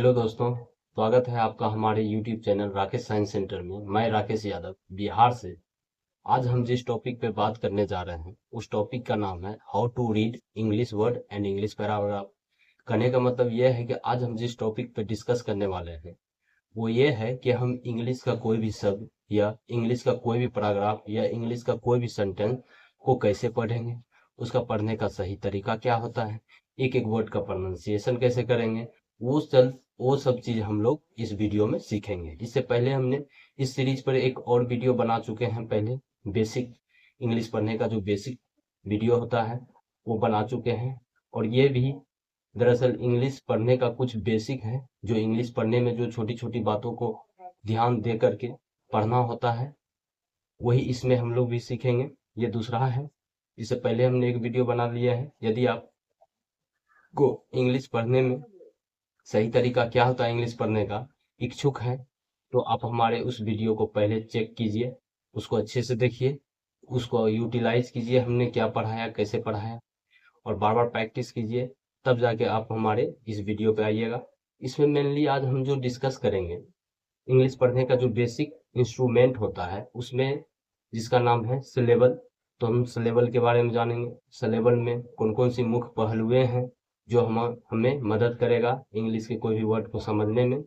Hello दोस्तों, स्वागत है आपका हमारे YouTube channel Rakesh science centre में। मैं राकेश यादव बिहार से। आज हम जिस टॉपिक पे बात करने जा रहे हैं उस टॉपिक का नाम है how to read English word and English paragraph. कहने का मतलब यह है कि आज हम जिस टॉपिक पे डिस्कस करने वाले हैं वो ये है कि हम इंग्लिश का कोई भी शब्द या इंग्लिश का कोई भी पैराग्राफ या इंग्लिश का कोई भी सेंटेंस को कैसे पढ़ेंगे, उसका पढ़ने का सही तरीका क्या होता है, एक एक वर्ड का प्रोनाउंसिएशन कैसे करेंगे, वो सब चीज हम लोग इस वीडियो में सीखेंगे। इससे पहले हमने इस सीरीज पर एक और वीडियो बना चुके हैं। पहले बेसिक इंग्लिश पढ़ने का जो बेसिक वीडियो होता है वो बना चुके हैं, और ये भी दरअसल इंग्लिश पढ़ने का कुछ बेसिक है, जो इंग्लिश पढ़ने में जो छोटी छोटी बातों को ध्यान दे करके पढ़ना होता है वही इसमें हम लोग भी सीखेंगे। ये दूसरा है। इससे पहले हमने एक वीडियो बना लिया है। यदि आपको इंग्लिश पढ़ने में सही तरीका क्या होता है इंग्लिश पढ़ने का इच्छुक है तो आप हमारे उस वीडियो को पहले चेक कीजिए, उसको अच्छे से देखिए, उसको यूटिलाइज कीजिए, हमने क्या पढ़ाया कैसे पढ़ाया, और बार बार प्रैक्टिस कीजिए, तब जाके आप हमारे इस वीडियो पे आइएगा। इसमें मेनली आज हम जो डिस्कस करेंगे इंग्लिश पढ़ने का जो बेसिक इंस्ट्रूमेंट होता है उसमें जिसका नाम है सिलेबल। तो हम सिलेबल के बारे में जानेंगे। सिलेबल में कौन कौन सी मुख्य पहलुएं हैं जो हमें मदद करेगा इंग्लिश के कोई भी वर्ड को समझने में,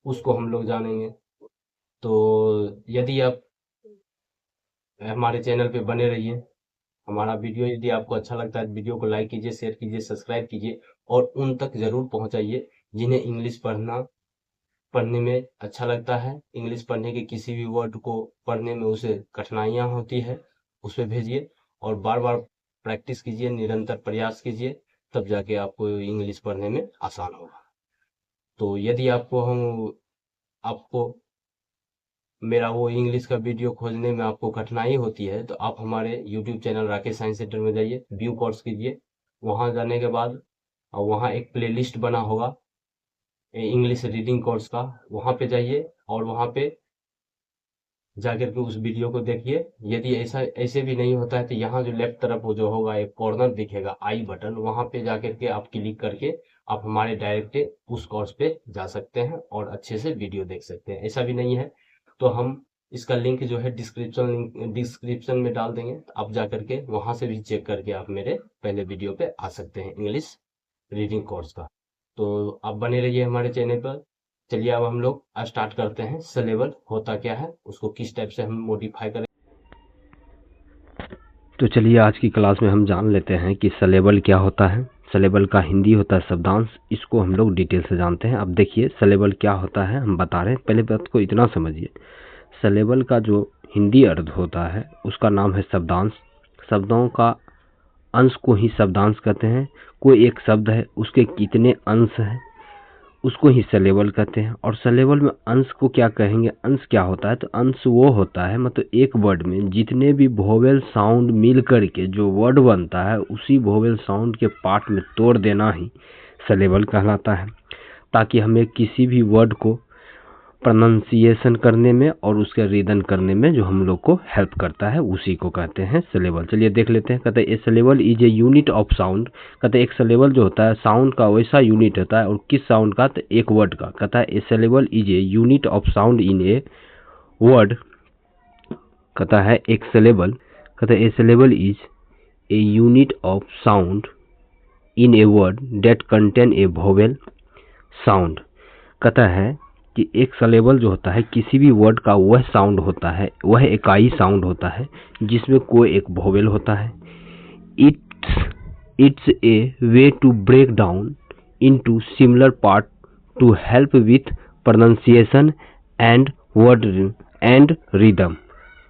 उसको हम लोग जानेंगे। तो यदि आप हमारे चैनल पे बने रहिए। हमारा वीडियो यदि आपको अच्छा लगता है वीडियो को लाइक कीजिए, शेयर कीजिए, सब्सक्राइब कीजिए, और उन तक जरूर पहुंचाइए जिन्हें इंग्लिश पढ़ने में अच्छा लगता है। इंग्लिश पढ़ने के किसी भी वर्ड को पढ़ने में उसे कठिनाइयां होती है, उस पर भेजिए और बार बार प्रैक्टिस कीजिए, निरंतर प्रयास कीजिए, तब जाके आपको इंग्लिश पढ़ने में आसान होगा। तो यदि आपको मेरा वो इंग्लिश का वीडियो खोजने में आपको कठिनाई होती है तो आप हमारे YouTube channel Rakesh science centre में जाइए, व्यू कोर्स कीजिए। वहां जाने के बाद वहां एक प्लेलिस्ट बना होगा इंग्लिश रीडिंग कोर्स का, वहां पे जाइए और वहां पे जाकर के उस वीडियो को देखिए। यदि ऐसे भी नहीं होता है तो यहाँ जो लेफ्ट तरफ वो जो होगा एक कॉर्नर दिखेगा आई बटन, वहां पे जाकर के आप क्लिक करके आप हमारे डायरेक्ट उस कोर्स पे जा सकते हैं और अच्छे से वीडियो देख सकते हैं। ऐसा भी नहीं है तो हम इसका लिंक जो है डिस्क्रिप्शन में डाल देंगे, तो आप जाकर के वहां से भी चेक करके आप मेरे पहले वीडियो पे आ सकते हैं इंग्लिश रीडिंग कोर्स का। तो आप बने रहिए हमारे चैनल पर। चलिए अब हम लोग स्टार्ट करते हैं। सिलेबल होता क्या है, उसको किस टाइप से हम मॉडिफाई करें। तो चलिए आज की क्लास में हम जान लेते हैं कि सिलेबल क्या होता है। सिलेबल का हिंदी होता है शब्दांश, इसको हम लोग डिटेल से जानते हैं। अब देखिए सिलेबल क्या होता है हम बता रहे हैं। पहले बात को इतना समझिए, सिलेबल का जो हिंदी अर्थ होता है उसका नाम है शब्दांश। शब्दों का अंश को ही शब्दांश कहते हैं। कोई एक शब्द है उसके कितने अंश हैं उसको ही सिलेबल कहते हैं। और सिलेबल में अंश को क्या कहेंगे, अंश क्या होता है, तो अंश वो होता है मतलब एक वर्ड में जितने भी वोवेल साउंड मिल करके जो वर्ड बनता है उसी वोवेल साउंड के पार्ट में तोड़ देना ही सिलेबल कहलाता है, ताकि हमें किसी भी वर्ड को प्रोनाउंसिएशन करने में और उसके रीदन करने में जो हम लोग को हेल्प करता है उसी को कहते हैं सिलेबल। चलिए देख लेते हैं। कहते हैं a syllable is a unit of sound. कहते हैं एक सिलेबल जो होता है साउंड का वैसा यूनिट होता है, और किस साउंड का, तो एक वर्ड का। कहता है a syllable is a unit of sound in a word. कहता है एक सिलेबल, कहता है a syllable is a unit of sound in a word that contain a vowel sound. कहता है कि एक सिलेबल जो होता है किसी भी वर्ड का वह साउंड होता है, वह इकाई साउंड होता है जिसमें कोई एक वोवेल होता है। It's a way to break down into similar part to help with pronunciation and word and rhythm.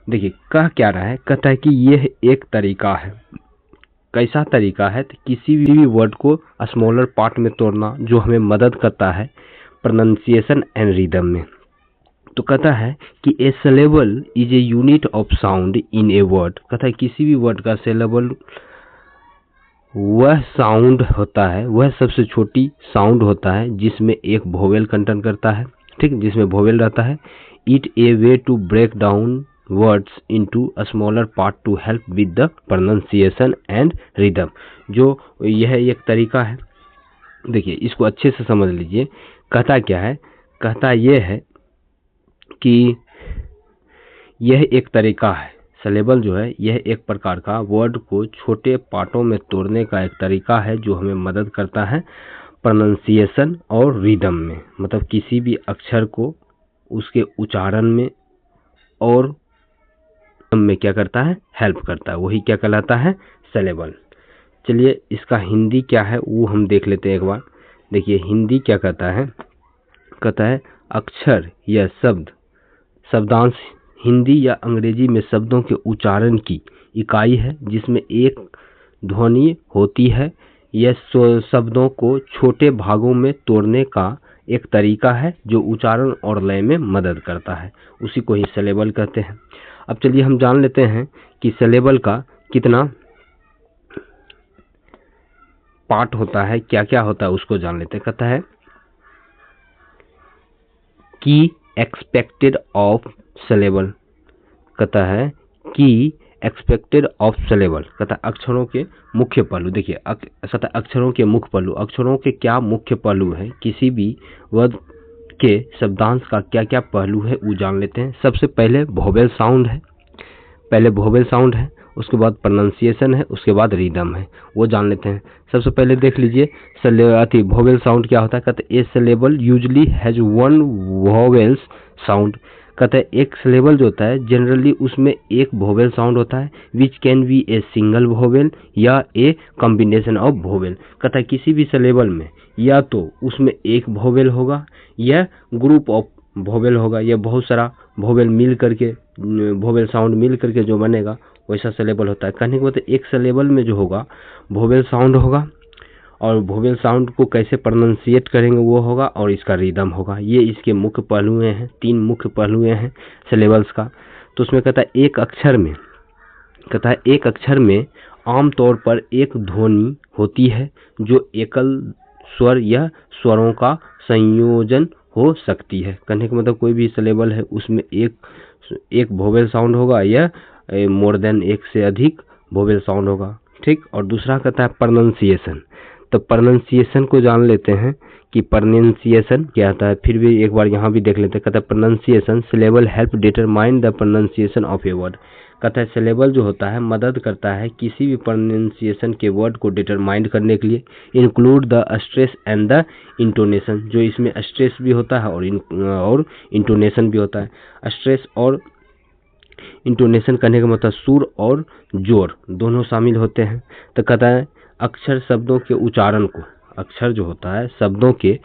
देखिए कह क्या रहा है, कहता है कि यह एक तरीका है। कैसा तरीका है, तो किसी भी वर्ड को स्मॉलर पार्ट में तोड़ना जो हमें मदद करता है प्रोनाउंसिएशन एंड रिदम में। तो कहता है कि a syllable is a unit of sound in a word. कहता है किसी भी वर्ड का सिलेबल वह साउंड होता है, वह सबसे छोटी साउंड होता है जिसमें एक वोवेल कंटेन करता है, ठीक, जिसमें वोवेल रहता है। It a way to break down words into a smaller part to help with the pronunciation and rhythm. जो यह एक तरीका है देखिए इसको अच्छे से समझ लीजिए। कहता क्या है, कहता ये है कि यह एक तरीका है, सिलेबल जो है यह एक प्रकार का वर्ड को छोटे पार्टों में तोड़ने का एक तरीका है जो हमें मदद करता है प्रोनाउंसिएशन और रिदम में, मतलब किसी भी अक्षर को उसके उच्चारण में और में क्या करता है, हेल्प करता है, वही क्या कहलाता है, सिलेबल। चलिए इसका हिंदी क्या है वो हम देख लेते हैं एक बार। देखिए हिंदी क्या कहता है, कहता है अक्षर या शब्द शब्दांश हिंदी या अंग्रेजी में शब्दों के उच्चारण की इकाई है जिसमें एक ध्वनि होती है। यह शब्दों को छोटे भागों में तोड़ने का एक तरीका है जो उच्चारण और लय में मदद करता है, उसी को ही सिलेबल कहते हैं। अब चलिए हम जान लेते हैं कि सिलेबल का कितना पार्ट होता है, क्या क्या होता है उसको जान लेते हैं। कहता है की एक्सपेक्टेड ऑफ सिलेबल, कहता है की एक्सपेक्टेड ऑफ सिलेबल, कहता है अक्षरों के मुख्य पहलू। देखिए कहता है अक्षरों के मुख्य पहलू, अक्षरों के क्या मुख्य पहलू है, किसी भी वर्ड के शब्दांश का क्या क्या पहलू है वो जान लेते हैं। सबसे पहले वोवेल साउंड है, पहले वोवेल साउंड है, उसके बाद प्रोनाउंसिएशन है, उसके बाद रिदम है, वो जान लेते हैं। सबसे पहले देख लीजिए वोवेल साउंड क्या होता है। कहते हैं a syllable usually has one vowels sound, कहते हैं एक सिलेबल जो होता है जनरली उसमें एक वोवेल साउंड होता है which can be a single vowel या ए कॉम्बिनेशन ऑफ वोवेल। कहता है किसी भी सिलेबल में या तो उसमें एक वोवेल होगा या ग्रुप ऑफ वोवेल होगा या बहुत सारा वोवेल मिल करके वोवेल साउंड मिल करके जो बनेगा वैसा सिलेबल होता है। कहने के मतलब एक सिलेबल में जो होगा वोवेल साउंड होगा और वोवेल साउंड को कैसे प्रोनाउंसिएट करेंगे वो होगा और इसका रिदम होगा। ये इसके मुख्य पहलू हैं, तीन मुख्य पहलू हैं सिलेबल्स का। तो उसमें कहता है एक अक्षर में आमतौर पर एक ध्वनि होती है जो एकल स्वर या स्वरों का संयोजन हो सकती है। कहने का मतलब कोई भी सिलेबल है उसमें एक वोवेल साउंड होगा या मोर देन एक से अधिक वोवेल साउंड होगा, ठीक। और दूसरा कहता है प्रोनाउंसिएशन, तो प्रोनाउंसिएशन को जान लेते हैं कि प्रोनाउंसिएशन क्या होता है। फिर भी एक बार यहाँ भी देख लेते हैं। कहता है pronunciation syllable help determine the pronunciation of A word, कहता है सिलेबल जो होता है मदद करता है किसी भी प्रोनाउंसिएशन के वर्ड को डिटरमाइन करने के लिए। Include the stress and the intonation, जो इसमें स्ट्रेस भी होता है और इंटोनेशन भी होता है। स्ट्रेस और इंटोनेशन करने का मतलब सुर और जोर दोनों शामिल होते हैं। तो कहता है अक्षर शब्दों के उच्चारण को, अक्षर जो होता है शब्दों के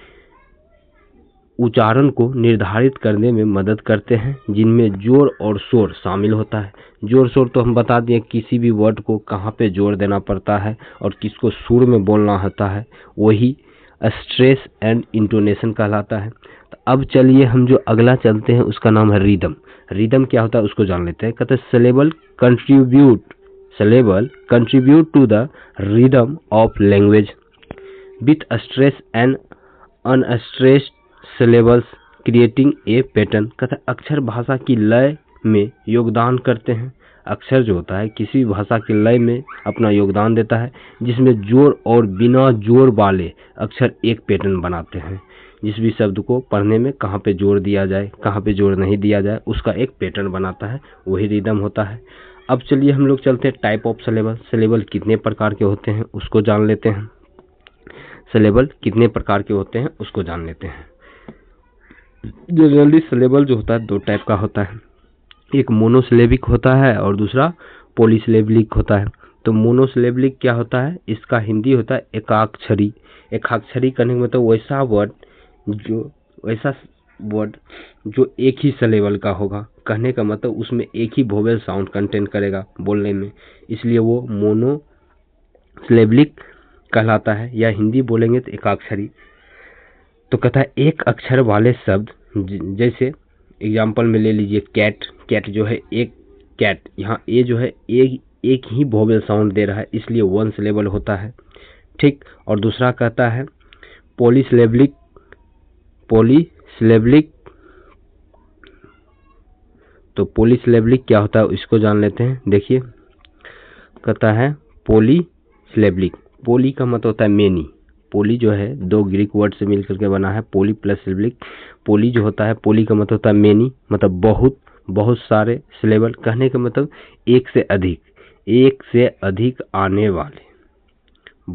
उच्चारण को निर्धारित करने में मदद करते हैं जिनमें जोर और शोर शामिल होता है। जोर शोर तो हम बता दिए किसी भी वर्ड को कहाँ पे जोर देना पड़ता है और किसको सुर में बोलना होता है, वही स्ट्रेस एंड इंटोनेशन कहलाता है। तो अब चलिए हम जो अगला चलते हैं उसका नाम है रिदम। रिदम क्या होता है उसको जान लेते हैं। कहते हैं syllable contribute to the rhythm of language with stress and unstressed syllables creating a pattern. कहता है अक्षर भाषा की लय में योगदान करते हैं। अक्षर जो होता है किसी भी भाषा की लय में अपना योगदान देता है जिसमें जोर और बिना जोर वाले अक्षर एक पैटर्न बनाते हैं। जिस भी शब्द को पढ़ने में कहाँ पे जोर दिया जाए कहाँ पे जोर नहीं दिया जाए उसका एक पैटर्न बनाता है, वही रिदम होता है। अब चलिए हम लोग चलते हैं टाइप ऑफ सिलेबल। सिलेबल कितने प्रकार के होते हैं उसको जान लेते हैं। सिलेबल कितने प्रकार के होते हैं उसको जान लेते हैं। जनरली सिलेबल जो होता है दो टाइप का होता है, एक मोनोसिलेबिक होता है और दूसरा पॉलीसिलेबिक होता है। तो मोनोसिलेबिक क्या होता है, इसका हिंदी होता है एकाक्षरी। एकाक्षरी करने का मतलब वैसा वर्ड जो एक ही सिलेबल का होगा, कहने का मतलब उसमें एक ही वोवेल साउंड कंटेंट करेगा बोलने में, इसलिए वो मोनोसिलेबिक कहलाता है। या हिंदी बोलेंगे तो एकाक्षरी। तो कहता है एक अक्षर वाले शब्द, जैसे एग्जाम्पल में ले लीजिए कैट। कैट जो है एक कैट, यहाँ ए जो है एक ही वोवेल साउंड दे रहा है इसलिए वन सिलेबल होता है, ठीक। और दूसरा कहता है पॉलीसिलेबिक। तो पॉलीसिलेबिक क्या होता है इसको जान लेते हैं। देखिए कहता है पॉलीसिलेबिक, पॉली का मतलब होता है मेनी, पोली जो है दो ग्रीक वर्ड से मिलकर के बना है, पोली प्लस सिलेबलिक। पोली जो होता है, पोली का मतलब होता है मेनी, मतलब बहुत, बहुत सारे। सिलेबल कहने का मतलब एक से अधिक आने वाले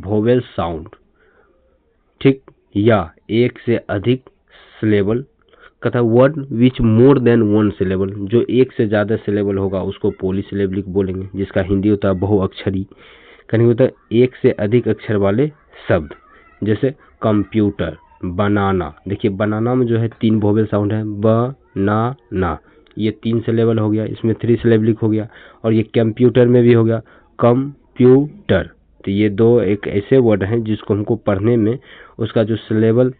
वोवेल साउंड, ठीक, या एक से अधिक सिलेबल कथा word which more than one syllable, जो एक से ज्यादा सिलेबल होगा उसको पॉलीसिलेबलिक बोलेंगे, जिसका हिंदी होता है बहुअक्षरी। कहने होता है एक से अधिक अक्षर वाले शब्द, जैसे कंप्यूटर, बनाना। देखिए बनाना में जो है 3 वोवेल साउंड है, ब ना ना, ये 3 सिलेबल हो गया, इसमें 3 सिलेबलिक हो गया। और ये कंप्यूटर में भी हो गया कंप्यूटर। तो ये दो एक ऐसे वर्ड हैं जिसको हमको पढ़ने में उसका जो सिलेबल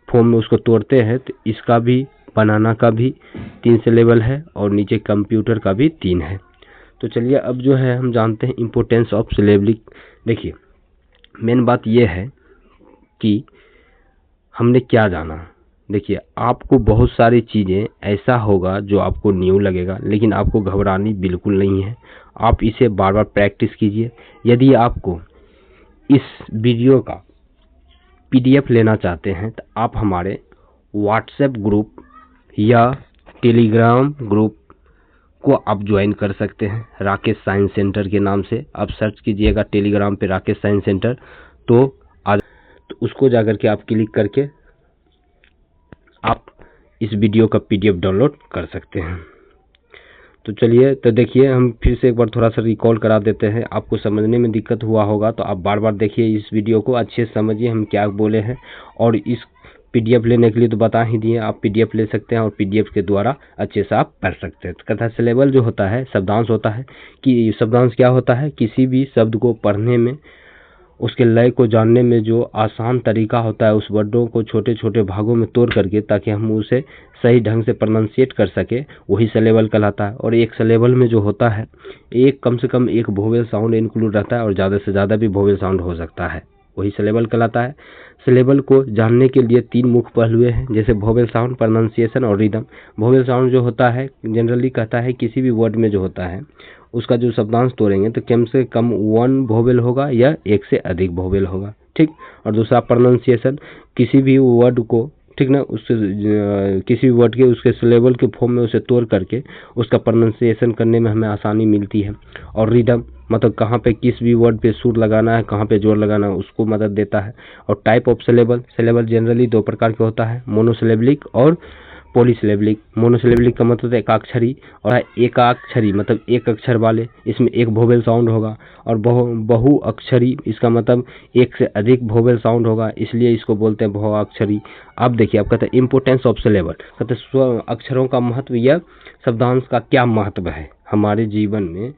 फॉर्म में उसको तोड़ते हैं, तो इसका भी, बनाना का भी 3 सिलेबल है और नीचे कंप्यूटर का भी 3 है। तो चलिए अब जो है हम जानते हैं इम्पोर्टेंस ऑफ सिलेबलिक। देखिए मेन बात ये है कि हमने क्या जाना। देखिए आपको बहुत सारी चीज़ें ऐसा होगा जो आपको न्यू लगेगा, लेकिन आपको घबरानी बिल्कुल नहीं है। आप इसे बार बार प्रैक्टिस कीजिए। यदि आपको इस वीडियो का PDF लेना चाहते हैं तो आप हमारे व्हाट्सएप ग्रुप या टेलीग्राम ग्रुप को आप ज्वाइन कर सकते हैं, राकेश साइंस सेंटर के नाम से। आप सर्च कीजिएगा टेलीग्राम पे राकेश साइंस सेंटर, तो उसको जाकर के आप क्लिक करके आप इस वीडियो का PDF डाउनलोड कर सकते हैं। तो चलिए, तो देखिए हम फिर से एक बार थोड़ा सा रिकॉल करा देते हैं। आपको समझने में दिक्कत हुआ होगा तो आप बार बार देखिए इस वीडियो को, अच्छे से समझिए हम क्या बोले हैं। और इस PDF लेने के लिए तो बता ही दिए, आप PDF ले सकते हैं और PDF के द्वारा अच्छे से आप पढ़ सकते हैं। तो कथा सिलेबल जो होता है, शब्दांश होता है कि शब्दांश क्या होता है, किसी भी शब्द को पढ़ने में, उसके लय को जानने में जो आसान तरीका होता है, उस वर्डों को छोटे छोटे भागों में तोड़ करके ताकि हम उसे सही ढंग से प्रोनाउंसिएट कर सके, वही सिलेबल कहलाता है। और एक सिलेबल में जो होता है, एक कम से कम एक वोवेल साउंड इंक्लूड रहता है और ज़्यादा से ज़्यादा भी वोवेल साउंड हो सकता है, वही सिलेबल कहलाता है। सिलेबल को जानने के लिए 3 मुख्य पहलू हैं, जैसे वोवेल साउंड, प्रोनाउंसिएशन और रिदम। वोवेल साउंड जो होता है जनरली कहता है किसी भी वर्ड में जो होता है उसका जो शब्दांश तोड़ेंगे तो कम से कम 1 वोवेल होगा या एक से अधिक वोवेल होगा, ठीक। और दूसरा प्रोनाउंसिएशन, किसी भी वर्ड को, ठीक ना, उससे किसी भी वर्ड के उसके सिलेबल के फॉर्म में उसे तोड़ करके उसका प्रोनाउंसिएशन करने में हमें आसानी मिलती है। और रिदम मतलब कहाँ पे किस भी वर्ड पे सुर लगाना है, कहाँ पे जोर लगाना है, उसको मदद देता है। और type of syllable, syllable generally 2 प्रकार के होता है, मोनोसिलेबलिक और पॉलीसिलेबलिक। मोनोसिलेबलिक का मतलब एकाक्षरी, और एकाक्षरी मतलब एक अक्षर वाले, इसमें एक वोवेल साउंड होगा। और बहुअक्षरी, इसका मतलब एक से अधिक वोवेल साउंड होगा, इसलिए इसको बोलते हैं बहुअक्षरी। अब देखिए, आप कहते हैं इम्पोर्टेंस ऑफ सिलेबल, कहते हैं अक्षरों का महत्व या शब्दांश का क्या महत्व है हमारे जीवन में,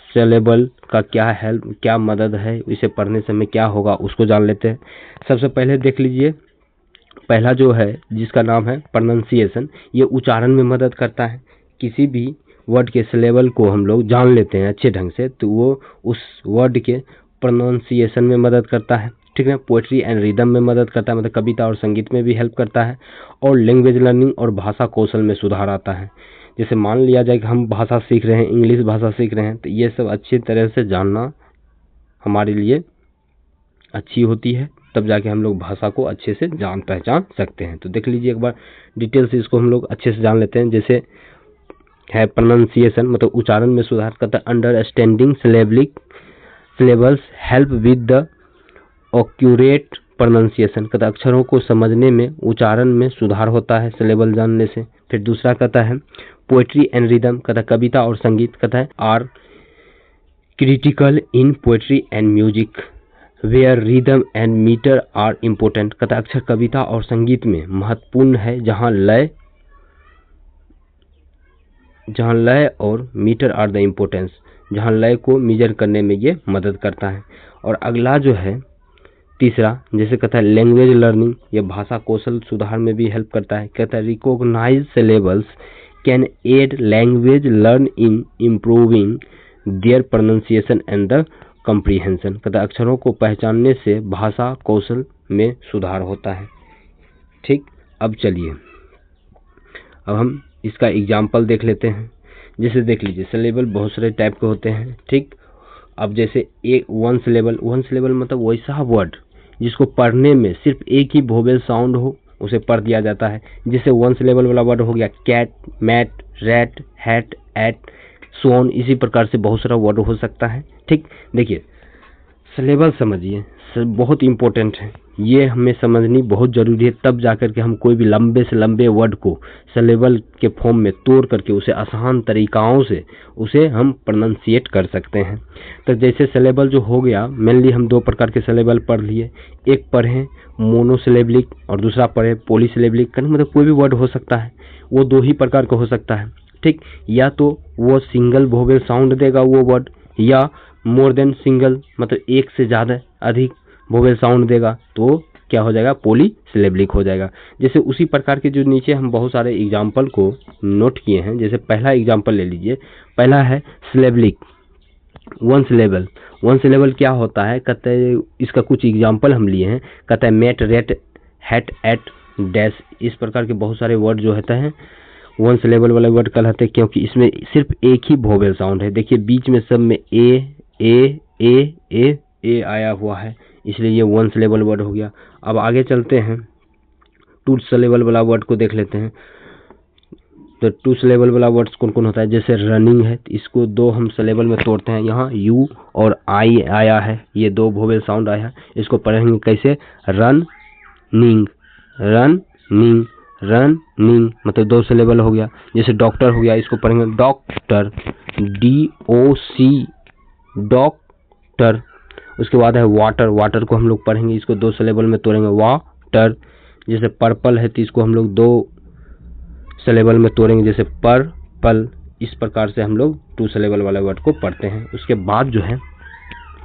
सिलेबल का क्या हेल्प, क्या मदद है, इसे पढ़ने से हमें क्या होगा उसको जान लेते हैं। सबसे पहले देख लीजिए, पहला जो है जिसका नाम है प्रोनाउंसिएशन, ये उच्चारण में मदद करता है। किसी भी वर्ड के सिलेबल को हम लोग जान लेते हैं अच्छे ढंग से तो वो उस वर्ड के प्रोनाउंसिएशन में मदद करता है, ठीक है। पोएट्री एंड रिदम में मदद करता है, मतलब कविता और संगीत में भी हेल्प करता है। और लैंग्वेज लर्निंग और भाषा कौशल में सुधार आता है। जैसे मान लिया जाए कि हम भाषा सीख रहे हैं, इंग्लिश भाषा सीख रहे हैं, तो ये सब अच्छी तरह से जानना हमारे लिए अच्छी होती है, तब जाके हम लोग भाषा को अच्छे से जान पहचान सकते हैं। तो देख लीजिए एक बार डिटेल से इसको हम लोग अच्छे से जान लेते हैं। जैसे है प्रोनाउंसिएशन मतलब उच्चारण में सुधार करता है। Understanding syllables help with the accurate pronunciation, कहता है अक्षरों को समझने में, उच्चारण में सुधार होता है सिलेबल जानने से। फिर दूसरा कहता है पोएट्री एंड रिदम, कहता है कविता और संगीत, कहता है are critical in poetry and music where rhythm and meter are important, कहता है अक्षर कविता और संगीत में महत्वपूर्ण है, जहां लय और मीटर आर द इम्पोर्टेंस, जहां लय को मेजर करने में ये मदद करता है। और अगला जो है तीसरा, जैसे कहता है लैंग्वेज लर्निंग, ये भाषा कौशल सुधार में भी हेल्प करता है। कहता है recognise syllables can aid language learn in improving their pronunciation and the comprehension, कहता है अक्षरों को पहचानने से भाषा कौशल में सुधार होता है, ठीक। अब चलिए, अब हम इसका एग्जाम्पल देख लेते हैं। जैसे देख लीजिए, सिलेबल बहुत सारे टाइप के होते हैं, ठीक। अब जैसे वन सिलेबल मतलब वैसा वर्ड जिसको पढ़ने में सिर्फ एक ही वोवेल साउंड हो उसे पढ़ दिया जाता है। जैसे वन सिलेबल वाला वर्ड हो गया cat, mat, rat, hat, at, son, इसी प्रकार से बहुत सारा वर्ड हो सकता है। ठीक, देखिए सिलेबल समझिए, बहुत इंपॉर्टेंट है, ये हमें समझनी बहुत ज़रूरी है, तब जाकर के हम कोई भी लंबे से लंबे वर्ड को सिलेबल के फॉर्म में तोड़ करके उसे आसान तरीकाओं से उसे हम प्रोनाउंसिएट कर सकते हैं। तो जैसे सिलेबल जो हो गया, मेनली हम दो प्रकार के सिलेबल पढ़ लिए, एक पढ़ें मोनोसिलेबलिक और दूसरा पढ़ें पॉलीसिलेबलिक। कहने मतलब कोई भी वर्ड हो सकता है, वो दो ही प्रकार का हो सकता है। ठीक, या तो वो सिंगल वोवेल साउंड देगा वो वर्ड, या मोर देन सिंगल मतलब एक से ज़्यादा अधिक वोवेल साउंड देगा तो क्या हो जाएगा, पॉलीसिलेबलिक हो जाएगा। जैसे उसी प्रकार के जो नीचे हम बहुत सारे एग्जाम्पल को नोट किए हैं, जैसे पहला एग्जाम्पल ले लीजिए, पहला है सिलेबलिक, वन सिलेबल। वन सिलेबल क्या होता है, कहते हैं इसका कुछ एग्जाम्पल हम लिए हैं, कहता है met, rate, hat, at, dash, इस प्रकार के बहुत सारे वर्ड जो होते हैं वन सिलेबल वाले वर्ड कहलाते हैं, क्योंकि इसमें सिर्फ एक ही वोवेल साउंड है। देखिए बीच में सब में ए आया हुआ है, इसलिए ये वन सिलेबल वर्ड हो गया। अब आगे चलते हैं, टू सिलेबल वाला वर्ड को देख लेते हैं। तो टू सिलेबल वाला वर्ड्स कौन कौन होता है, जैसे रनिंग है, इसको दो हम सिलेबल में तोड़ते हैं। यहाँ यू और आई आया है, ये दो वोवेल साउंड आया है, इसको पढ़ेंगे कैसे, रनिंग, रनिंग, रनिंग मतलब दो सिलेबल हो गया। जैसे डॉक्टर हो गया, इसको पढ़ेंगे डॉक्टर, DOC, डॉक्टर। उसके बाद है वाटर, वाटर को हम लोग पढ़ेंगे, इसको दो सिलेबल में तोड़ेंगे, वाटर। जैसे पर्पल है तो इसको हम लोग दो सिलेबल में तोड़ेंगे, जैसे पर्पल। इस प्रकार से हम लोग टू सिलेबल वाला वर्ड को पढ़ते हैं। उसके बाद जो है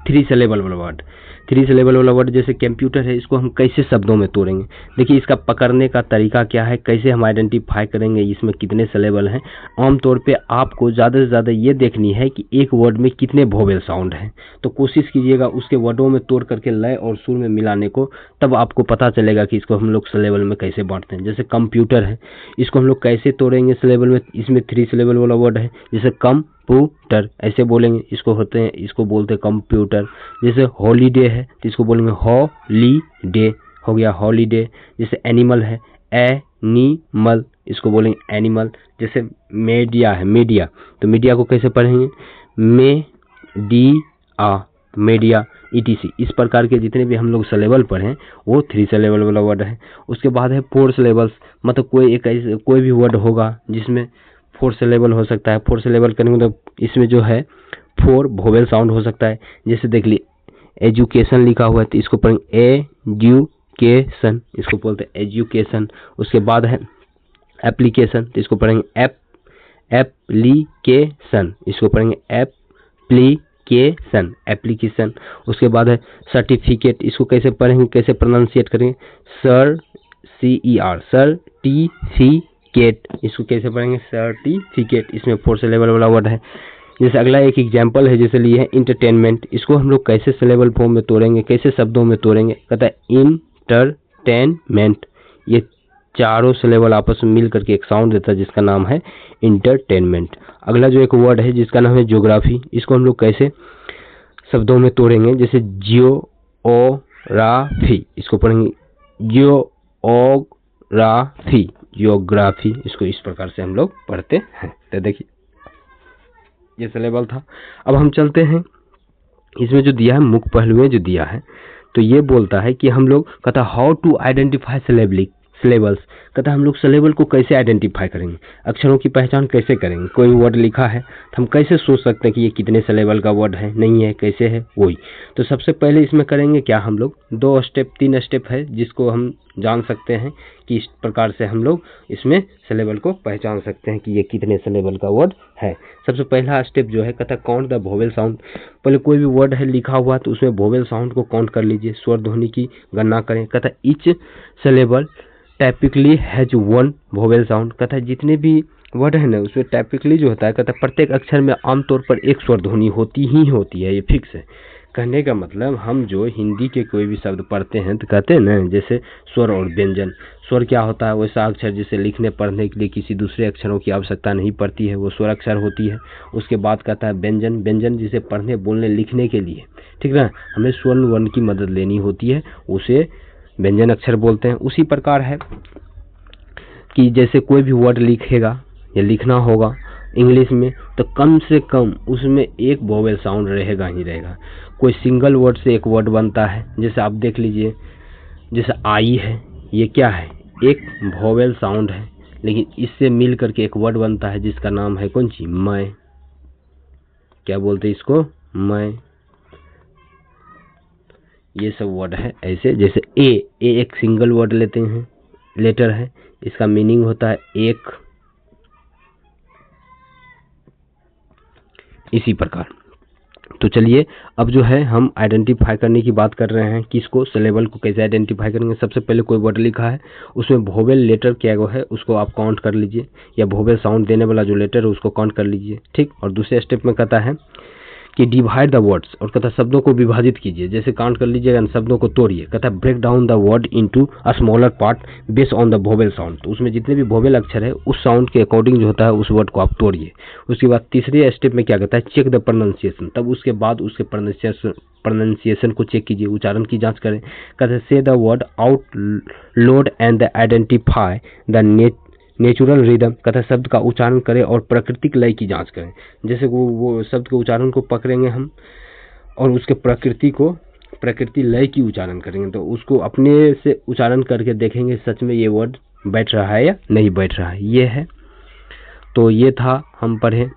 थ्री सिलेबल वाला वर्ड, थ्री सिलेबल वाला वर्ड जैसे कंप्यूटर है, इसको हम कैसे शब्दों में तोड़ेंगे। देखिए इसका पकड़ने का तरीका क्या है, कैसे हम आइडेंटिफाई करेंगे इसमें कितने सिलेबल हैं। आमतौर पे आपको ज़्यादा से ज़्यादा ये देखनी है कि एक वर्ड में कितने वोवेल साउंड हैं, तो कोशिश कीजिएगा उसके वर्डों में तोड़ करके लय और सुर में मिलाने को, तब आपको पता चलेगा कि इसको हम लोग सिलेबल में कैसे बांटते हैं। जैसे कंप्यूटर है, इसको हम लोग कैसे तोड़ेंगे सिलेबल में, इसमें थ्री सिलेबल वाला वर्ड है, जैसे कंप्यूटर ऐसे बोलेंगे, इसको होते हैं, इसको बोलते हैं कंप्यूटर। जैसे हॉलीडे है तो इसको बोलेंगे हॉलीडे, हो गया हॉलीडे। जैसे एनिमल है, एनिमल, इसको बोलेंगे एनिमल। जैसे मीडिया है, मीडिया, तो मीडिया को कैसे पढ़ेंगे, मेडिया, मीडिया, ETC। इस प्रकार के जितने भी हम लोग सिलेबल पढ़ें वो थ्री सिलेबल वाला वर्ड है। उसके बाद है फोर सिलेबल्स, मतलब कोई एक ऐसे कोई भी वर्ड होगा जिसमें फोर सिलेबल हो सकता है। फोर सिलेबल करने मतलब इसमें जो है फोर वोवेल साउंड हो सकता है। जैसे देख ली एजुकेशन लिखा हुआ है तो इसको पढ़ेंगे एजुकेशन, इसको बोलते हैं एजुकेशन। उसके बाद है एप्लीकेशन तो इसको पढ़ेंगे एप्लीकेशन, इसको पढ़ेंगे एप्लीकेशन, एप्लीकेशन। उसके बाद है सर्टिफिकेट, इसको कैसे पढ़ेंगे, कैसे प्रोनाउंसिएट करेंगे, सर, CER, सर्टिफिकेट, इसको कैसे पढ़ेंगे, सर्टिफिकेट। इसमें फोर सिलेबल वाला वर्ड है। जैसे अगला एक एग्जाम्पल है, जैसे लिए है इंटरटेनमेंट, इसको हम लोग कैसे सिलेबल फॉर्म में तोड़ेंगे, कैसे शब्दों में तोड़ेंगे, कहता है इंटरटेनमेंट। ये चारों सिलेबल आपस में मिल करके एक साउंड देता है जिसका नाम है इंटरटेनमेंट। अगला जो एक वर्ड है जिसका नाम है ज्योग्राफी, इसको हम लोग कैसे शब्दों में तोड़ेंगे, जैसे जियोग्राफी, इसको पढ़ेंगे जियोग्राफी, जियोग्राफी, इसको इस प्रकार से हम लोग पढ़ते हैं। तो देखिए ये सिलेबल था। अब हम चलते हैं, इसमें जो दिया है मुख्य पहलुएं जो दिया है, तो ये बोलता है कि हम लोग कहता हाउ टू आइडेंटिफाई सिलेबल्स, कहता हम लोग सिलेबल को कैसे आइडेंटिफाई करेंगे, अक्षरों की पहचान कैसे करेंगे। कोई वर्ड लिखा है तो हम कैसे सोच सकते हैं कि ये कितने सिलेबल का वर्ड है, नहीं है, कैसे है वही। तो सबसे पहले इसमें करेंगे क्या, हम लोग दो स्टेप, तीन स्टेप है जिसको हम जान सकते हैं कि इस प्रकार से हम लोग इसमें सिलेबल को पहचान सकते हैं कि ये कितने सिलेबल का वर्ड है। सबसे पहला स्टेप जो है कहता काउंट द वोवेल साउंड। पहले कोई भी वर्ड है लिखा हुआ तो उसमें वोवेल साउंड को काउंट कर लीजिए, स्वर ध्वनि की गणना करें। कहता each syllable typically has one vowel sound, कहता है जितने भी वर्ड है ना उसमें टाइपिकली जो होता है, कहता है प्रत्येक अक्षर में आमतौर पर एक स्वर ध्वनि होती ही होती है, ये फिक्स है। कहने का मतलब हम जो हिंदी के कोई भी शब्द पढ़ते हैं तो कहते हैं ना, जैसे स्वर और व्यंजन। स्वर क्या होता है? वैसा अक्षर जिसे लिखने पढ़ने के लिए किसी दूसरे अक्षरों की आवश्यकता नहीं पड़ती है, वो स्वर अक्षर होती है। उसके बाद कहता है व्यंजन। व्यंजन जिसे पढ़ने बोलने लिखने के लिए, ठीक ना, हमें स्वर वर्ण की मदद लेनी होती है, उसे व्यंजन अक्षर बोलते हैं। उसी प्रकार है कि जैसे कोई भी वर्ड लिखेगा या लिखना होगा इंग्लिश में, तो कम से कम उसमें एक वोवेल साउंड रहेगा ही रहेगा। कोई सिंगल वर्ड से एक वर्ड बनता है, जैसे आप देख लीजिए, जैसे आई है, ये क्या है? एक वोवेल साउंड है, लेकिन इससे मिल करके एक वर्ड बनता है जिसका नाम है कौन सी? मैं। क्या बोलते हैं इसको? मैं। ये सब वर्ड है ऐसे। जैसे ए एक सिंगल वर्ड लेते हैं, लेटर है, इसका मीनिंग होता है एक। इसी प्रकार तो चलिए अब जो है हम आइडेंटिफाई करने की बात कर रहे हैं। किसको? सिलेबल को कैसे आइडेंटिफाई करेंगे? सबसे पहले कोई वर्ड लिखा है, उसमें वोवेल लेटर क्या है उसको आप काउंट कर लीजिए, या वोवेल साउंड देने वाला जो लेटर है उसको काउंट कर लीजिए, ठीक। और दूसरे स्टेप में कहता है कि डिवाइड द वर्ड्स, और कहता है शब्दों को विभाजित कीजिए। जैसे काउंट कर लीजिएगा, शब्दों को तोड़िए। कहता है break down the word into a smaller part based on the vowel sound. तो उसमें जितने भी वोवेल अक्षर है उस साउंड के अकॉर्डिंग जो होता है उस वर्ड को आप तोड़िए। उसके बाद तीसरे स्टेप में क्या कहता है? Check the pronunciation. तब उसके बाद उसके प्रोनाउंसिएशन को चेक कीजिए, उच्चारण की जांच करें। कहते हैं से the word out load and identify the natural rhythm. कहता है शब्द का उच्चारण करें और प्राकृतिक लय की जांच करें। जैसे वो शब्द के उच्चारण को पकड़ेंगे हम और उसके प्रकृति लय की उच्चारण करेंगे, तो उसको अपने से उच्चारण करके देखेंगे सच में ये वर्ड बैठ रहा है या नहीं बैठ रहा है। ये है, तो ये था हम पढ़े।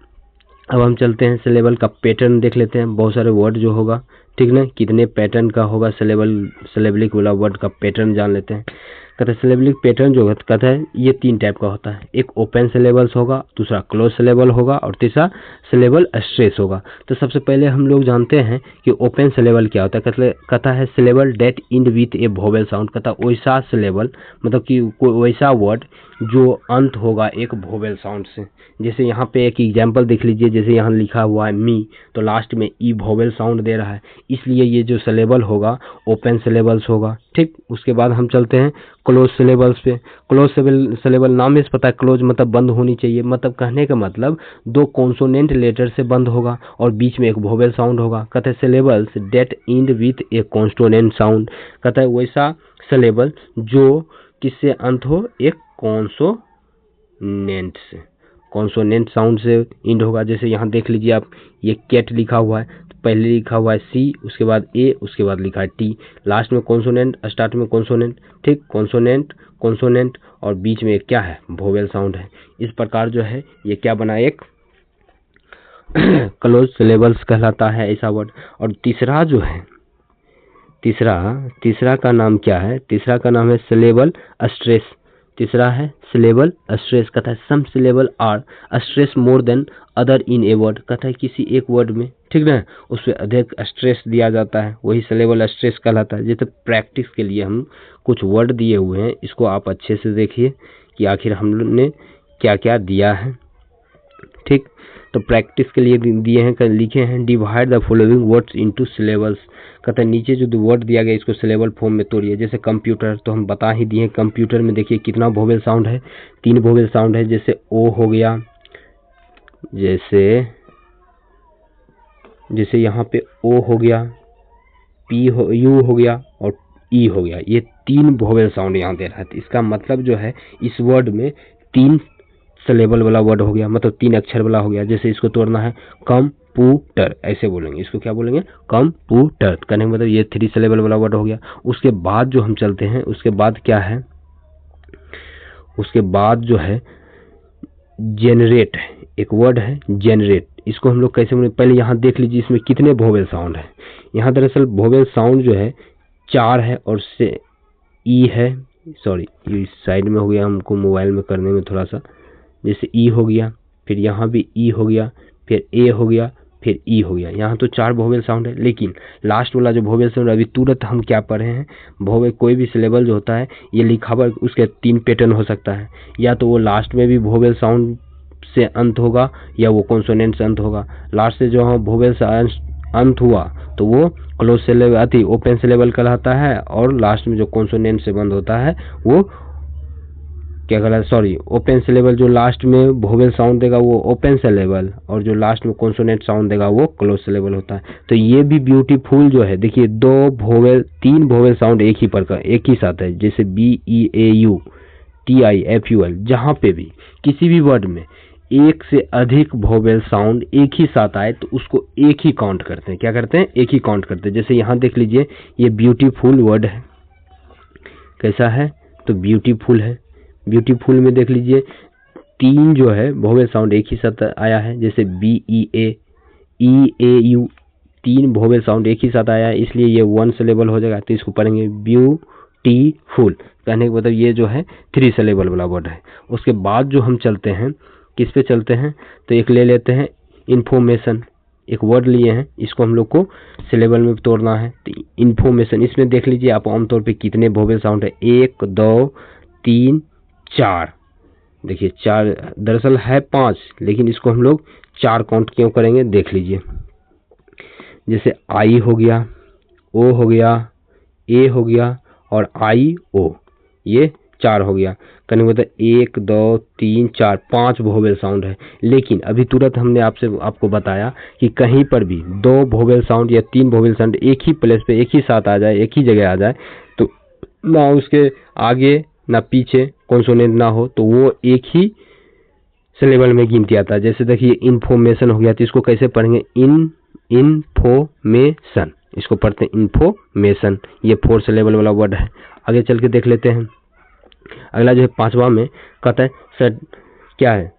अब हम चलते हैं सिलेबल का पैटर्न देख लेते हैं। बहुत सारे वर्ड जो होगा, ठीक ना, कितने पैटर्न का होगा सिलेबलिक वाला वर्ड का पैटर्न जान लेते हैं। कहते हैं सिलेबलिक पैटर्न जो कहता है ये 3 टाइप का होता है। एक ओपन सिलेबल्स होगा, दूसरा क्लोज सिलेबल होगा और तीसरा सिलेबल स्ट्रेस होगा। तो सबसे पहले हम लोग जानते हैं कि ओपन सिलेबल क्या होता है। कहता है syllable that end with a vowel sound. कहता है वैसा सिलेबल, मतलब कि कोई वैसा वर्ड जो अंत होगा एक वोवेल साउंड से। जैसे यहाँ पे एक एग्जांपल देख लीजिए, जैसे यहाँ लिखा हुआ है मी, तो लास्ट में ई वोवेल साउंड दे रहा है, इसलिए ये जो सिलेबल होगा ओपन सिलेबल्स होगा, ठीक। उसके बाद हम चलते हैं क्लोज सिलेबल्स पे। क्लोज सिलेबल नाम में से पता है, क्लोज मतलब बंद होनी चाहिए, मतलब कहने का मतलब 2 कॉन्सोनेंट लेटर से बंद होगा और बीच में एक वोवेल साउंड होगा। कहते हैं syllables that end with a consonant sound. कहता है वैसा सिलेबल जो किससे अंत हो? एक कॉन्सोनेंट से, कॉन्सोनेंट साउंड से इंड होगा। जैसे यहाँ देख लीजिए आप, ये कैट लिखा हुआ है, तो पहले लिखा हुआ है सी, उसके बाद ए, उसके बाद लिखा है टी, लास्ट में कॉन्सोनेंट, स्टार्ट में कॉन्सोनेंट, ठीक। कॉन्सोनेंट और बीच में क्या है? वोवेल साउंड है। इस प्रकार जो है ये क्या बना? एक क्लोज सिलेबल्स कहलाता है ऐसा वर्ड। और तीसरा जो है, तीसरा का नाम क्या है? तीसरा का नाम है सिलेबल स्ट्रेस। तीसरा है सिलेबल स्ट्रेस। कहता है some syllable are stress more than other in a word. कहता है किसी एक वर्ड में, ठीक ना, उस पर अधिक स्ट्रेस दिया जाता है, वही सिलेबल स्ट्रेस कहलाता है। जैसे प्रैक्टिस के लिए हम कुछ वर्ड दिए हुए हैं, इसको आप अच्छे से देखिए कि आखिर हम लोग ने क्या क्या दिया है, ठीक। तो प्रैक्टिस के लिए दिए हैं, लिखे हैं divide the following words into syllables. कहता है नीचे जो वर्ड दिया गया इसको सिलेबल फॉर्म में तोड़िए। जैसे कंप्यूटर, तो हम बता ही दिए, कंप्यूटर में देखिए कितना वोवेल साउंड है? 3 वोवेल साउंड है। जैसे ओ हो गया, जैसे यहाँ पे ओ हो गया, यू हो गया और ई हो गया, ये 3 वोवेल साउंड यहाँ दे रहा है। तो इसका मतलब जो है इस वर्ड में 3 सिलेबल वाला वर्ड हो गया, मतलब 3 अक्षर वाला हो गया। जैसे इसको तोड़ना है कंप्यूटर, ऐसे बोलेंगे, इसको क्या बोलेंगे? कंप्यूटर। कहने का मतलब ये 3 सिलेबल वाला वर्ड हो गया। उसके बाद जो हम चलते हैं, उसके बाद क्या है? उसके बाद जो है जेनरेट, एक वर्ड है जेनरेट। इसको हम लोग कैसे बोलेंगे? पहले यहाँ देख लीजिए इसमें कितने वोवेल साउंड है। यहाँ दरअसल वोवेल साउंड जो है 4 है और से ई है, सॉरी ये साइड में हो गया, हमको मोबाइल में करने में थोड़ा सा। जैसे ई हो गया, फिर यहाँ भी ई हो गया, फिर ए हो गया, फिर ई हो गया। यहाँ तो 4 वोवेल साउंड है, लेकिन लास्ट वाला जो वोवेल साउंड अभी तुरंत हम क्या पढ़े हैं, वोवेल कोई भी सिलेबल जो होता है ये लिखा हुआ उसके 3 पैटर्न हो सकता है। या तो वो लास्ट में भी वोवेल साउंड से अंत होगा या वो कॉन्सोनेंट से अंत होगा। लास्ट से जो वोवेल से अंत हुआ तो वो क्लोज सिलेबल ओपन सिलेबल कहलाता है, और लास्ट में जो कॉन्सोनेंट से बंद होता है वो क्या कहलाता, सॉरी, ओपन सिलेबल जो लास्ट में वोवेल साउंड देगा वो ओपन सिलेबल, और जो लास्ट में कॉन्सोनेंट साउंड देगा वो क्लोज सिलेबल होता है। तो ये भी ब्यूटीफुल जो है, देखिए तीन वोवेल साउंड एक ही साथ है, जैसे BEAU TIFUL, जहाँ पे भी किसी भी वर्ड में एक से अधिक वोवेल साउंड एक ही साथ आए तो उसको एक ही काउंट करते हैं। क्या करते हैं? एक ही काउंट करते हैं। जैसे यहाँ देख लीजिए, ये ब्यूटीफुल वर्ड है, कैसा है? तो ब्यूटीफुल है। ब्यूटीफुल में देख लीजिए तीन जो है वोवेल साउंड एक ही साथ आया है, जैसे BEA EAU, तीन वोवेल साउंड एक ही साथ आया है, इसलिए ये वन सिलेबल हो जाएगा। तो इसको पढ़ेंगे ब्यूटीफुल, कहने का मतलब ये जो है 3 सिलेबल वाला वर्ड है। उसके बाद जो हम चलते हैं, किस पे चलते हैं? तो एक ले लेते हैं इंफॉर्मेशन, एक वर्ड लिए हैं, इसको हम लोग को सिलेबल में तोड़ना है। तो इंफॉर्मेशन, इसमें देख लीजिए आप आमतौर पे कितने वोवेल साउंड है, 1 2 3 4। देखिए 4 दरअसल है 5, लेकिन इसको हम लोग 4 काउंट क्यों करेंगे, देख लीजिए। जैसे आई हो गया, ओ हो गया, ए हो गया और IO, ये 4 हो गया। कहने का मतलब 1 2 3 4 5 वोवेल साउंड है। लेकिन अभी तुरंत हमने आपको बताया कि कहीं पर भी 2 वोवेल साउंड या 3 वोवेल साउंड एक ही प्लेस पे एक ही साथ आ जाए, एक ही जगह आ जाए, तो ना उसके आगे ना पीछे कॉन्सोनेंट ना हो, तो वो एक ही सिलेबल में गिनती आता है। जैसे देखिए इन्फॉर्मेशन हो गया, तो इसको कैसे पढ़ेंगे? इन्फॉर्मेशन, इसको पढ़ते हैं इन्फॉर्मेशन। ये 4 सिलेबल वाला वर्ड है। आगे चल के देख लेते हैं। अगला जो है 5वां में कहता है क्या है?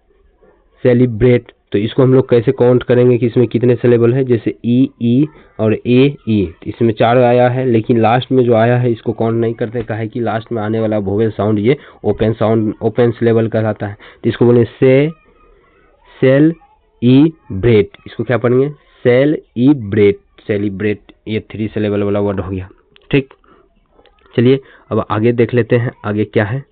सेलिब्रेट। तो इसको हम लोग कैसे काउंट करेंगे कि इसमें कितने सिलेबल है? जैसे E और AE, इसमें 4 आया है, लेकिन लास्ट में जो आया है इसको काउंट नहीं करते, कहा है कि लास्ट में आने वाला वोवेल साउंड ये ओपन सिलेबल कहलाता है। तो इसको बोलेंगे सेलिब्रेट। इसको क्या पढ़ेंगे? सेलिब्रेट। ये 3 सिलेबल वाला वर्ड हो गया। ठीक, चलिए अब आगे देख लेते हैं, आगे क्या है।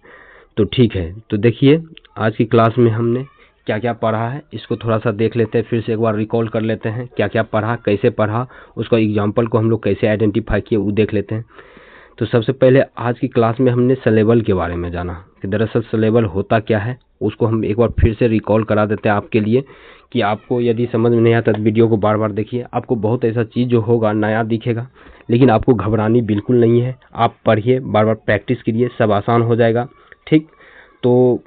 तो ठीक है, तो देखिए आज की क्लास में हमने क्या क्या पढ़ा है, इसको थोड़ा सा देख लेते हैं, फिर से एक बार रिकॉल कर लेते हैं, क्या क्या पढ़ा, कैसे पढ़ा, उसका एग्जाम्पल को हम लोग कैसे आइडेंटिफाई किए वो देख लेते हैं। तो सबसे पहले आज की क्लास में हमने सिलेबल के बारे में जाना कि दरअसल सिलेबल होता क्या है, उसको हम एक बार फिर से रिकॉल करा देते हैं आपके लिए, कि आपको यदि समझ में नहीं आता तो वीडियो को बार बार देखिए। आपको बहुत ऐसा चीज़ जो होगा नया दिखेगा, लेकिन आपको घबरानी बिल्कुल नहीं है। आप पढ़िए, बार बार प्रैक्टिस कीजिए, सब आसान हो जाएगा। ठीक, तो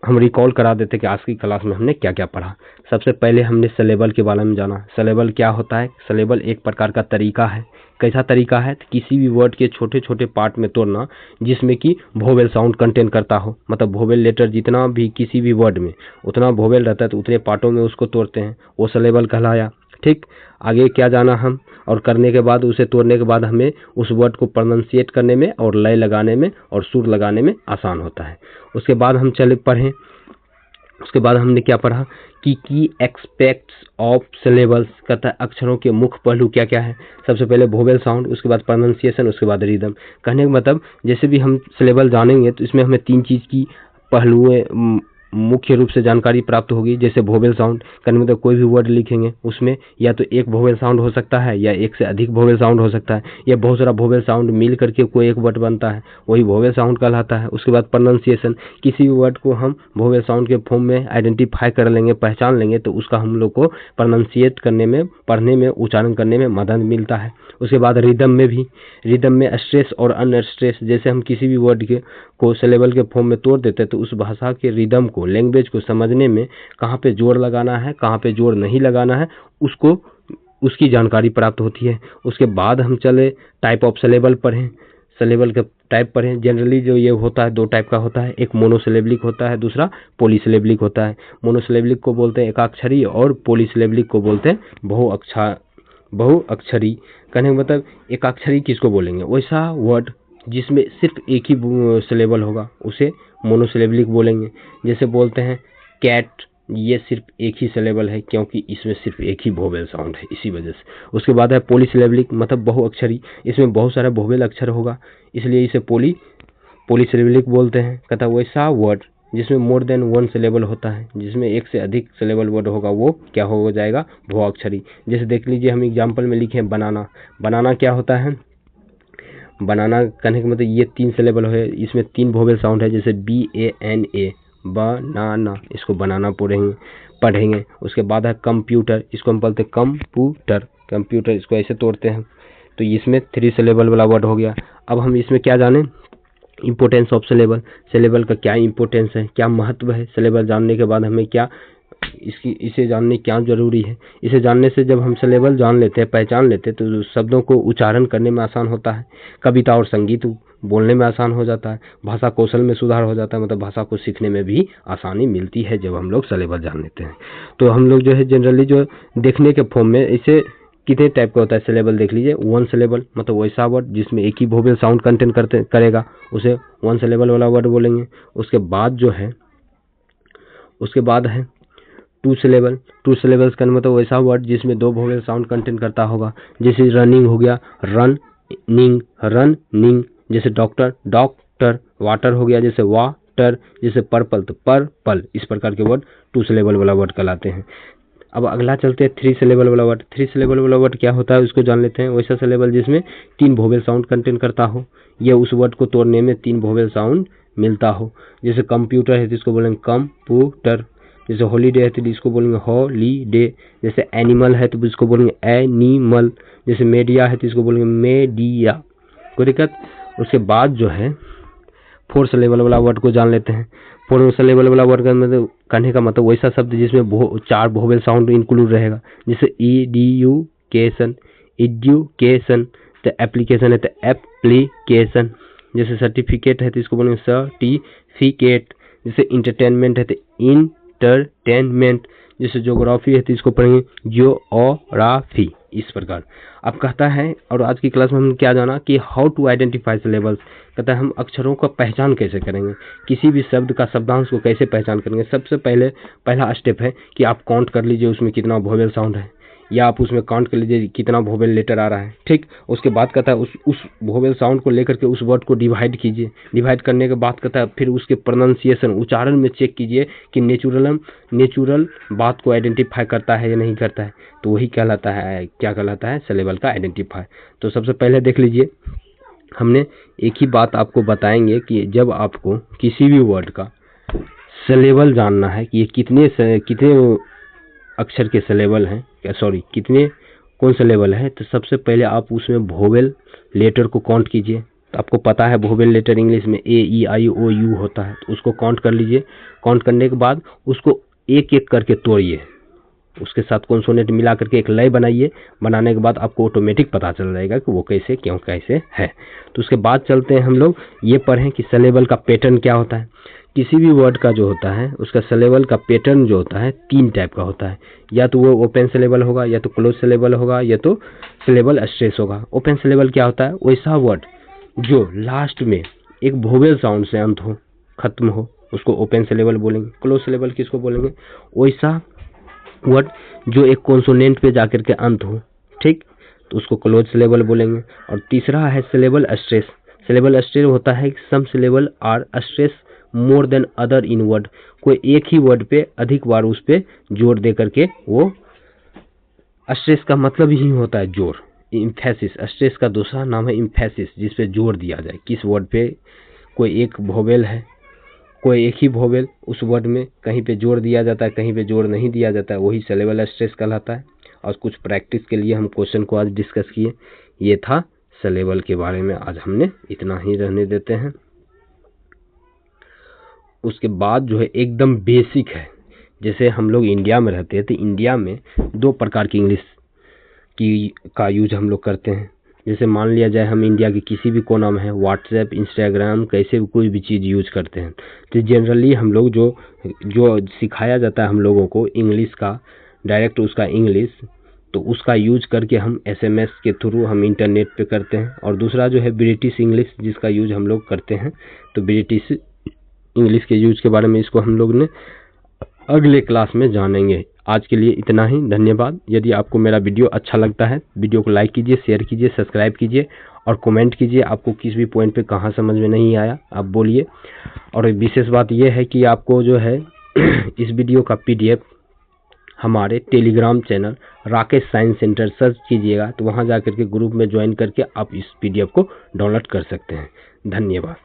हम रिकॉल करा देते कि आज की क्लास में हमने क्या क्या पढ़ा। सबसे पहले हमने सिलेबल के बारे में जाना। सिलेबल क्या होता है? सिलेबल एक प्रकार का तरीका है। कैसा तरीका है? तो किसी भी वर्ड के छोटे छोटे पार्ट में तोड़ना जिसमें कि वोवेल साउंड कंटेन करता हो, मतलब वोवेल लेटर जितना भी किसी भी वर्ड में उतना वोवेल रहता है, तो उतने पार्टों में उसको तोड़ते हैं, वो सिलेबल कहलाया। ठीक, आगे क्या जाना हम, और करने के बाद उसे तोड़ने के बाद हमें उस वर्ड को प्रोनाउंसिएट करने में और लय लगाने में और सुर लगाने में आसान होता है। उसके बाद हम चले पढ़ें, उसके बाद हमने क्या पढ़ा कि की एक्सपेक्ट्स ऑफ सिलेबल्स, कहता है अक्षरों के मुख्य पहलू क्या क्या है। सबसे पहले वोवेल साउंड, उसके बाद प्रोनाउंसिएशन, उसके बाद रिदम। कहने का मतलब जैसे भी हम सिलेबल जानेंगे तो इसमें हमें 3 चीज़ की पहलुएं मुख्य रूप से जानकारी प्राप्त होगी। जैसे वोवेल साउंड, कहने मतलब कोई भी वर्ड लिखेंगे उसमें या तो एक वोवेल साउंड हो सकता है या एक से अधिक वोवेल साउंड हो सकता है, या बहुत सारा वोवेल साउंड मिल करके कोई एक वर्ड बनता है, वही वोवेल साउंड कहलाता है। उसके बाद प्रोनाउंसिएशन, किसी भी वर्ड को हम वोवेल साउंड के फॉर्म में आइडेंटिफाई कर लेंगे, पहचान लेंगे, तो उसका हम लोग को प्रोनाउंसिएट करने में, पढ़ने में, उच्चारण करने में मदद मिलता है। उसके बाद रिदम में भी, रिदम में स्ट्रेस और अनस्ट्रेस, जैसे हम किसी भी वर्ड को सिलेबल के फॉर्म में तोड़ देते हैं तो उस भाषा के रिदम को, लैंग्वेज को समझने में कहाँ पे जोर लगाना है, कहाँ पे जोर नहीं लगाना है, उसको उसकी जानकारी प्राप्त होती है। उसके बाद हम चले टाइप ऑफ सिलेबल पढ़ें, सिलेबल का टाइप पढ़ें। जनरली जो ये होता है 2 टाइप का होता है, एक मोनोसिलेबलिक होता है, दूसरा पॉलीसिलेबलिक होता है। मोनोसिलेबलिक को बोलते हैं एकाक्षरी और पॉलीसिलेबलिक को बोलते हैं बहुअक्षरी। कहने का मतलब एकाक्षरी किसको बोलेंगे? वैसा वर्ड जिसमें सिर्फ एक ही सिलेबल होगा उसे मोनोसिलेबलिक बोलेंगे। जैसे बोलते हैं कैट, ये सिर्फ एक ही सिलेबल है क्योंकि इसमें सिर्फ एक ही वोवेल साउंड है, इसी वजह से। उसके बाद है पॉलीसिलेबलिक, मतलब बहुअक्षरी, इसमें बहुत सारा वोवेल अक्षर होगा, इसलिए इसे पॉलीसिलेबलिक बोलते हैं। कहता वैसा वर्ड जिसमें मोर देन वन सिलेबल होता है, जिसमें एक से अधिक सिलेबल वर्ड होगा वो क्या हो जाएगा, बहुअक्षरी। जैसे देख लीजिए हम एग्जाम्पल में लिखे हैं बनाना। बनाना क्या होता है, बनाना कहने का मतलब ये 3 सिलेबल है, इसमें 3 वोवेल साउंड है, जैसे BANA बनाना, इसको बनाना पढ़ेंगे। उसके बाद है कंप्यूटर, इसको हम बोलते हैं कंप्यूटर, इसको ऐसे तोड़ते हैं, तो इसमें 3 सिलेबल वाला वर्ड हो गया। अब हम इसमें क्या जाने, इम्पोर्टेंस ऑफ सिलेबल का क्या इम्पोर्टेंस है, क्या महत्व है। सिलेबल जानने के बाद हमें क्या इसे जानने क्या जरूरी है। इसे जानने से जब हम सिलेबल जान लेते हैं, पहचान लेते हैं, तो शब्दों को उच्चारण करने में आसान होता है, कविता और संगीत बोलने में आसान हो जाता है, भाषा कौशल में सुधार हो जाता है, मतलब भाषा को सीखने में भी आसानी मिलती है जब हम लोग सिलेबल जान लेते हैं। तो हम लोग जो है जनरली जो देखने के फॉर्म में इसे कितने टाइप का होता है सिलेबल देख लीजिए। 1 सिलेबल मतलब वैसा वर्ड जिसमें एक ही वोवेल साउंड कंटेंट करेगा, उसे 1 सिलेबल वाला वर्ड बोलेंगे। उसके बाद है 2 सिलेबल। 2 सिलेबल्स का मतलब वैसा वर्ड जिसमें 2 वोवेल साउंड कंटेंट करता होगा, जैसे रनिंग हो गया रनिंग, जैसे डॉक्टर, वाटर हो गया जैसे वाटर, जैसे पर्पल तो पर्पल। इस प्रकार के वर्ड 2 सिलेबल वाला वर्ड कहलाते हैं। अब अगला चलते हैं 3 सिलेबल वाला वर्ड। 3 सिलेबल वाला वर्ड क्या होता है उसको जान लेते हैं। वैसा सिलेबल जिसमें 3 वोवेल साउंड कंटेंट करता हो, या उस वर्ड को तोड़ने में 3 वोवेल साउंड मिलता हो। जैसे कंप्यूटर है तो इसको बोलेंगे कंप्यूटर, जैसे हॉलीडे है तो इसको बोलेंगे हॉलीडे, जैसे एनिमल है तो इसको बोलेंगे एनिमल, जैसे मीडिया है तो इसको बोलेंगे मीडिया। कोई दिक्कत। उसके बाद जो है 4 सिलेबल वाला वर्ड को जान लेते हैं। 4 सिलेबल वाला वर्ड का मतलब कहने का मतलब वैसा शब्द जिसमें 4 वोवेल साउंड इंक्लूड रहेगा, जैसे एडुकेशन तो एप्लीकेशन है तो एप्लीकेशन, जैसे सर्टिफिकेट है तो इसको बोलेंगे सर्टिफिकेट, जैसे इंटरटेनमेंट है तो इंटरटेनमेंट, जैसे ज्योग्राफी है तो इसको पढ़ेंगे ज्योग्राफी। इस प्रकार अब कहता है, और आज की क्लास में हम क्या जाना कि हाउ टू आइडेंटिफाई सिलेबल्स। कहता है हम अक्षरों का पहचान कैसे करेंगे, किसी भी शब्द का शब्दांश को कैसे पहचान करेंगे। सबसे पहला स्टेप है कि आप काउंट कर लीजिए उसमें कितना वोवेल साउंड है, या आप उसमें काउंट कर लीजिए कितना वोवेल लेटर आ रहा है। ठीक, उसके बाद कहता है उस वोवेल साउंड को लेकर के उस वर्ड को डिवाइड कीजिए। डिवाइड करने के बाद कहता है फिर उसके प्रोनाउंसिएशन उच्चारण में चेक कीजिए कि नेचुरल बात को आइडेंटिफाई करता है या नहीं करता है, तो वही कहलाता है, क्या कहलाता है, सिलेबल का आइडेंटिफाई। तो सबसे पहले देख लीजिए, हमने एक ही बात आपको बताएंगे कि जब आपको किसी भी वर्ड का सिलेबल जानना है कि ये कितने अक्षर के सिलेबल हैं, कितने कौन सा लेवल है, तो सबसे पहले आप उसमें वोवेल लेटर को काउंट कीजिए। तो आपको पता है वोवेल लेटर इंग्लिश में A-E-I-O-U होता है, तो उसको काउंट कर लीजिए। काउंट करने के बाद उसको एक एक करके तोड़िए, उसके साथ कॉन्सोनेंट मिला करके एक लय बनाइए। बनाने के बाद आपको ऑटोमेटिक पता चल जाएगा कि वो कैसे क्यों कैसे है। तो उसके बाद चलते हैं हम लोग ये पढ़ें कि सिलेबल का पैटर्न क्या होता है। किसी भी वर्ड का जो होता है उसका सिलेबल का पैटर्न जो होता है 3 टाइप का होता है, या तो वो ओपन सिलेबल होगा, या तो क्लोज सिलेबल होगा, या तो सिलेबल स्ट्रेस होगा। ओपन सिलेबल क्या होता है, वैसा वर्ड जो लास्ट में एक वोवेल साउंड से अंत हो, खत्म हो, उसको ओपन सिलेबल बोलेंगे। क्लोज सिलेबल किसको बोलेंगे, वैसा वर्ड जो एक कॉन्सोनेंट पे जाकर के अंत हो, ठीक, तो उसको क्लोज सिलेबल बोलेंगे। और तीसरा है सिलेबल स्ट्रेस। सिलेबल स्ट्रेस होता है some syllable are stress more than other in word, कोई एक ही वर्ड पे अधिक बार उस पे जोर दे करके, वो स्ट्रेस का मतलब ही होता है जोर, इम्फेसिस। स्ट्रेस का दूसरा नाम है इम्फेसिस, जिस पे जोर दिया जाए। किस वर्ड पे कोई एक वोवेल है, कोई एक ही वोवेल, उस वर्ड में कहीं पे जोर दिया जाता है, कहीं पे जोर नहीं दिया जाता है, वही सिलेबल स्ट्रेस कहलाता है। और कुछ प्रैक्टिस के लिए हम क्वेश्चन को आज डिस्कस किए। ये था सिलेबल के बारे में, आज हमने इतना ही रहने देते हैं। उसके बाद जो है एकदम बेसिक है, जैसे हम लोग इंडिया में रहते हैं तो इंडिया में 2 प्रकार की इंग्लिश का यूज हम लोग करते हैं। जैसे मान लिया जाए हम इंडिया के किसी भी कोना में है, व्हाट्सएप, इंस्टाग्राम, कैसे भी कोई भी चीज़ यूज करते हैं, तो जनरली हम लोग जो सिखाया जाता है हम लोगों को इंग्लिश का, डायरेक्ट उसका इंग्लिश, तो उसका यूज करके हम SMS के थ्रू हम इंटरनेट पे करते हैं। और दूसरा जो है ब्रिटिश इंग्लिश, जिसका यूज हम लोग करते हैं। तो ब्रिटिश इंग्लिश के यूज के बारे में इसको हम लोग ने अगले क्लास में जानेंगे। आज के लिए इतना ही, धन्यवाद। यदि आपको मेरा वीडियो अच्छा लगता है, वीडियो को लाइक कीजिए, शेयर कीजिए, सब्सक्राइब कीजिए और कमेंट कीजिए आपको किस भी पॉइंट पे कहाँ समझ में नहीं आया आप बोलिए। और विशेष बात यह है कि आपको जो है इस वीडियो का PDF हमारे Telegram channel Rakesh science centre search कीजिएगा तो वहाँ जाकर के ग्रुप में ज्वाइन करके आप इस PDF को डाउनलोड कर सकते हैं। धन्यवाद।